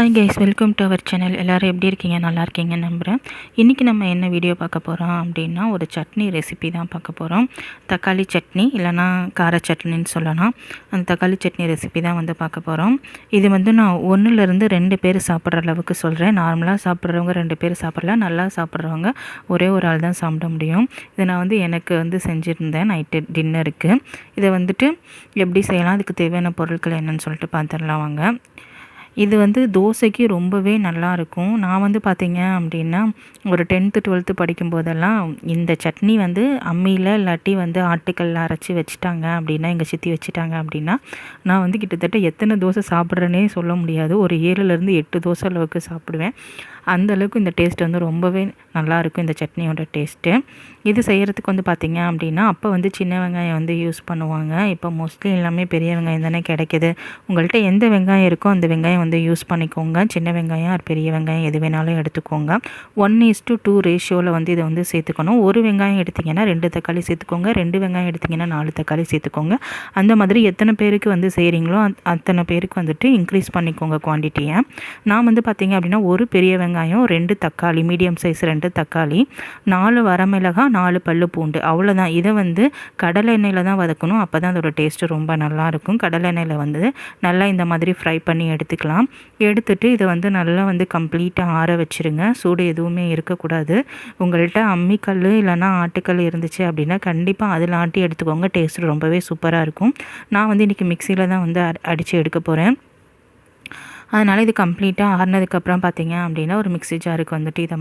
Hi guys, welcome to our channel. எல்லோரும் எப்படி இருக்கீங்க? நல்லா இருக்கீங்கன்னு நம்புகிறேன். இன்றைக்கி நம்ம என்ன வீடியோ பார்க்க போகிறோம் அப்படின்னா, ஒரு சட்னி ரெசிபி தான் பார்க்க போகிறோம். தக்காளி சட்னி இல்லைனா கார சட்னின்னு சொல்லலாம். அந்த தக்காளி சட்னி ரெசிபி தான் வந்து பார்க்க போகிறோம். இது வந்து நான் 1லேருந்து 2 பேர் சாப்பிட்ற அளவுக்கு சொல்கிறேன். நார்மலாக சாப்பிட்றவங்க 2 பேர் சாப்பிட்லாம், நல்லா சாப்பிட்றவங்க ஒரே ஒரு ஆள் தான் சாப்பிட முடியும். இதை நான் வந்து எனக்கு வந்து செஞ்சுருந்தேன் நைட்டு டின்னருக்கு. இதை வந்துட்டு எப்படி செய்யலாம், அதுக்கு தேவையான பொருட்கள் என்னென்னு சொல்லிட்டு பார்த்துடலாம் வாங்க. இது வந்து தோசைக்கு ரொம்பவே நல்லாயிருக்கும். நான் வந்து பார்த்திங்க அப்படின்னா, ஒரு 10th 12th படிக்கும்போதெல்லாம் இந்த சட்னி வந்து அம்மியில் இல்லாட்டி வந்து ஆட்டுக்கல்ல அரைச்சி வச்சுட்டாங்க அப்படின்னா, எங்கள் சித்தி வச்சுட்டாங்க அப்படின்னா, நான் வந்து கிட்டத்தட்ட எத்தனை தோசை சாப்பிட்றேனே சொல்ல முடியாது. ஒரு 7லேருந்து 8 தோசை அளவுக்கு சாப்பிடுவேன். அந்தளவுக்கு இந்த டேஸ்ட் வந்து ரொம்பவே நல்லாயிருக்கும், இந்த சட்னியோட டேஸ்ட்டு. இது செய்கிறதுக்கு வந்து பார்த்திங்க அப்படின்னா, அப்போ வந்து சின்ன வெங்காயம் வந்து யூஸ் பண்ணுவாங்க. இப்போ மோஸ்ட்லி எல்லாமே பெரிய வெங்காயம் தானே கிடைக்கிது. உங்கள்கிட்ட எந்த வெங்காயம் இருக்கோ அந்த வெங்காயம் வந்து யூஸ் பண்ணிக்கோங்க. சின்ன வெங்காயம் ஒரு பெரிய வெங்காயம் எது வேணாலும் எடுத்துக்கோங்க. 1:2 ரேஷியோவில் வந்து இதை வந்து சேர்த்துக்கணும். ஒரு வெங்காயம் எடுத்திங்கன்னா 2 தக்காளி சேர்த்துக்கோங்க. 2 வெங்காயம் எடுத்திங்கன்னா 4 தக்காளி சேர்த்துக்கோங்க. அந்த மாதிரி எத்தனை பேருக்கு வந்து செய்கிறீங்களோ அத்தனை பேருக்கு வந்துட்டு இன்க்ரீஸ் பண்ணிக்கோங்க குவான்டிட்டியை. நான் வந்து பார்த்திங்க அப்படின்னா, ஒரு பெரிய வெங்காயம், 2 தக்காளி, மீடியம் சைஸ் 2 தக்காளி, 4 வரமிளகாய், 4 பல்லு பூண்டு, அவ்வளோதான். இதை வந்து கடலை எண்ணெயில் தான் வதக்கணும். அப்போ தான் அதோட டேஸ்ட்டு ரொம்ப நல்லாயிருக்கும். கடலை எண்ணெயில் வந்து நல்லா இந்த மாதிரி ஃப்ரை பண்ணி எடுத்துக்கலாம். எடுத்துகிட்டு இதை வந்து நல்லா வந்து கம்ப்ளீட்டாக ஆற வச்சுருங்க. சூடு எதுவுமே இருக்கக்கூடாது. உங்கள்கிட்ட அம்மிக்கல் இல்லைனா ஆட்டுக்கல் இருந்துச்சு அப்படின்னா கண்டிப்பாக அதில் ஆட்டி எடுத்துக்கோங்க. டேஸ்ட்டு ரொம்பவே சூப்பராக இருக்கும். நான் வந்து இன்றைக்கி மிக்சியில் தான் வந்து அடித்து எடுக்க போகிறேன். அதனால் இது கம்ப்ளீட்டாக ஆறுனதுக்கப்புறம் பார்த்திங்க அப்படின்னா, ஒரு மிக்ஸி ஜாருக்கு வந்துட்டு இதை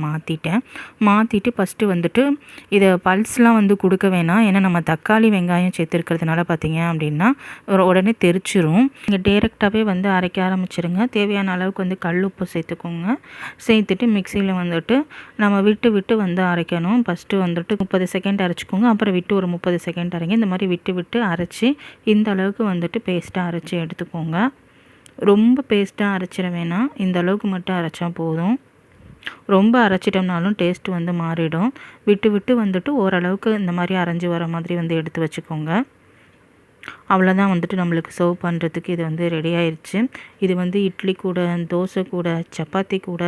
மாற்றிட்டு ஃபஸ்ட்டு வந்துட்டு இதை பல்ஸ்லாம் வந்து கொடுக்க வேணாம். ஏன்னா நம்ம தக்காளி வெங்காயம் சேர்த்துருக்கிறதுனால பார்த்திங்க அப்படின்னா உடனே தெரிச்சிரும். நீங்கள் டேரெக்டாகவே வந்து அரைக்க ஆரம்பிச்சிருங்க. தேவையான அளவுக்கு வந்து கல் உப்பு சேர்த்துக்கோங்க. சேர்த்துட்டு மிக்சியில் வந்துட்டு நம்ம விட்டு வந்து அரைக்கணும். ஃபஸ்ட்டு வந்துட்டு 30 செகண்ட் அரைச்சிக்கோங்க. அப்புறம் விட்டு ஒரு 30 செகண்ட் அரைங்க. இந்த மாதிரி விட்டு அரைச்சி இந்த அளவுக்கு வந்துட்டு பேஸ்ட்டாக அரைச்சி எடுத்துக்கோங்க. ரொம்ப பேஸ்ட்டாக அரைச்சிட வேணாம். இந்த அளவுக்கு மட்டும் அரைச்சா போதும். ரொம்ப அரைச்சிட்டோம்னாலும் டேஸ்ட்டு வந்து மாறிடும். விட்டு வந்துட்டு ஓரளவுக்கு இந்த மாதிரி அரைஞ்சி வர மாதிரி வந்து எடுத்து வச்சுக்கோங்க. அவ்வளோதான், வந்துட்டு நம்மளுக்கு சர்வ் பண்ணுறதுக்கு இது வந்து ரெடி ஆயிடுச்சு. இது வந்து இட்லி கூட, தோசை கூட, சப்பாத்தி கூட,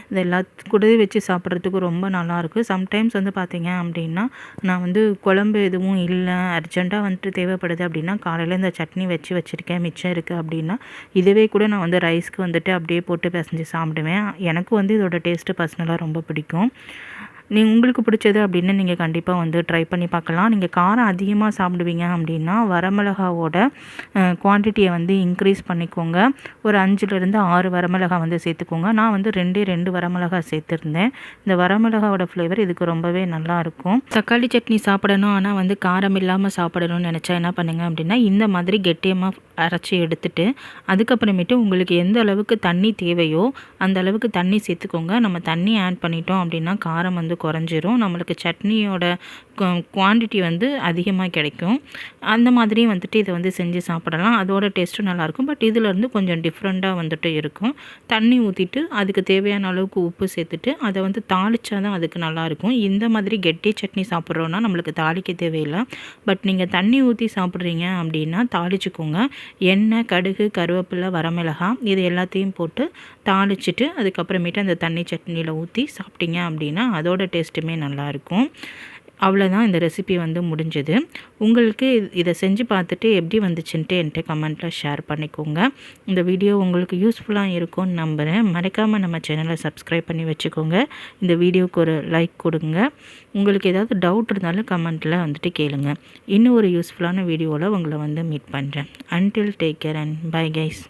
இது எல்லாத்து கூடவே வச்சு சாப்பிட்றதுக்கு ரொம்ப நல்லாயிருக்கும். சம்டைம்ஸ் வந்து பார்த்திங்க அப்படின்னா, நான் வந்து குழம்பு எதுவும் இல்லை, அர்ஜெண்ட்டாக வந்துட்டு தேவைப்படுது அப்படின்னா, காலையில் இந்த சட்னி வச்சுருக்கேன், மிச்சம் இருக்குது அப்படின்னா, இதுவே கூட நான் வந்து ரைஸ்க்கு வந்துட்டு அப்படியே போட்டு பிசைஞ்சு சாப்பிடுவேன். எனக்கு வந்து இதோட டேஸ்ட்டு பர்சனலாக ரொம்ப பிடிக்கும். உங்களுக்கு பிடிச்சது அப்படின்னு நீங்கள் கண்டிப்பாக வந்து ட்ரை பண்ணி பார்க்கலாம். நீங்கள் காரம் அதிகமாக சாப்பிடுவீங்க அப்படின்னா வரமிளகாவோட குவான்டிட்டியை வந்து இன்க்ரீஸ் பண்ணிக்கோங்க. ஒரு 5லேருந்து 6 வரமிளகாய் வந்து சேர்த்துக்கோங்க. நான் வந்து 2 வரமிளகாய் சேர்த்துருந்தேன். இந்த வரமிளகாவோட ஃப்ளேவர் இதுக்கு ரொம்பவே நல்லாயிருக்கும். தக்காளி சட்னி சாப்பிடணும் ஆனால் வந்து காரம் இல்லாமல் சாப்பிடணும்னு நினச்சா என்ன பண்ணுங்கள் அப்படின்னா, இந்த மாதிரி கெட்டியமாக அரைச்சி எடுத்துட்டு அதுக்கப்புறமேட்டு உங்களுக்கு எந்த அளவுக்கு தண்ணி தேவையோ அந்த அளவுக்கு தண்ணி சேர்த்துக்கோங்க. நம்ம தண்ணி ஆட் பண்ணிட்டோம் அப்படின்னா காரம் வந்து குறைஞ்சிரும். நம்மளுக்கு சட்னியோட குவான்டிட்டி வந்து அதிகமாக கிடைக்கும். அந்த மாதிரி வந்துட்டு இதை வந்து செஞ்சு சாப்பிடலாம். அதோட டேஸ்ட்டும் நல்லாயிருக்கும். பட் இதிலேருந்து கொஞ்சம் டிஃப்ரெண்ட்டாக வந்துட்டு இருக்கும். தண்ணி ஊற்றிட்டு அதுக்கு தேவையான அளவுக்கு உப்பு சேர்த்துட்டு அதை வந்து தாளித்தா தான் அதுக்கு நல்லாயிருக்கும். இந்த மாதிரி கெட்டி சட்னி சாப்பிட்றோன்னா நம்மளுக்கு தாளிக்க தேவையில்லை. பட் நீங்கள் தண்ணி ஊற்றி சாப்பிட்றீங்க அப்படின்னா தாளிச்சுக்கோங்க. எண்ணெய், கடுகு, கருவேப்பிலை, வரமிளகாய் இது எல்லாத்தையும் போட்டு தாளிச்சிட்டு அதுக்கப்புறமேட்டு அந்த தண்ணி சட்னியில் ஊற்றி சாப்பிட்டீங்க அப்படின்னா அதோட டேஸ்ட்டுமே நல்லாயிருக்கும். அவ்வளோதான், இந்த ரெசிபி வந்து முடிஞ்சது. உங்களுக்கு இதை செஞ்சு பார்த்துட்டு எப்படி வந்துச்சுன்ட்டு என்கிட்ட கமெண்ட்டில் ஷேர் பண்ணிக்கோங்க. இந்த வீடியோ உங்களுக்கு யூஸ்ஃபுல்லாக இருக்கும்னு நம்புகிறேன். மறக்காமல் நம்ம சேனலை சப்ஸ்கிரைப் பண்ணி வச்சுக்கோங்க. இந்த வீடியோவுக்கு ஒரு லைக் கொடுங்க. உங்களுக்கு ஏதாவது டவுட் இருந்தாலும் கமெண்ட்டில் வந்துட்டு கேளுங்க. இன்னும் ஒரு யூஸ்ஃபுல்லான வீடியோவில் உங்களை வந்து மீட் பண்ணுறேன். Until take care and bye guys.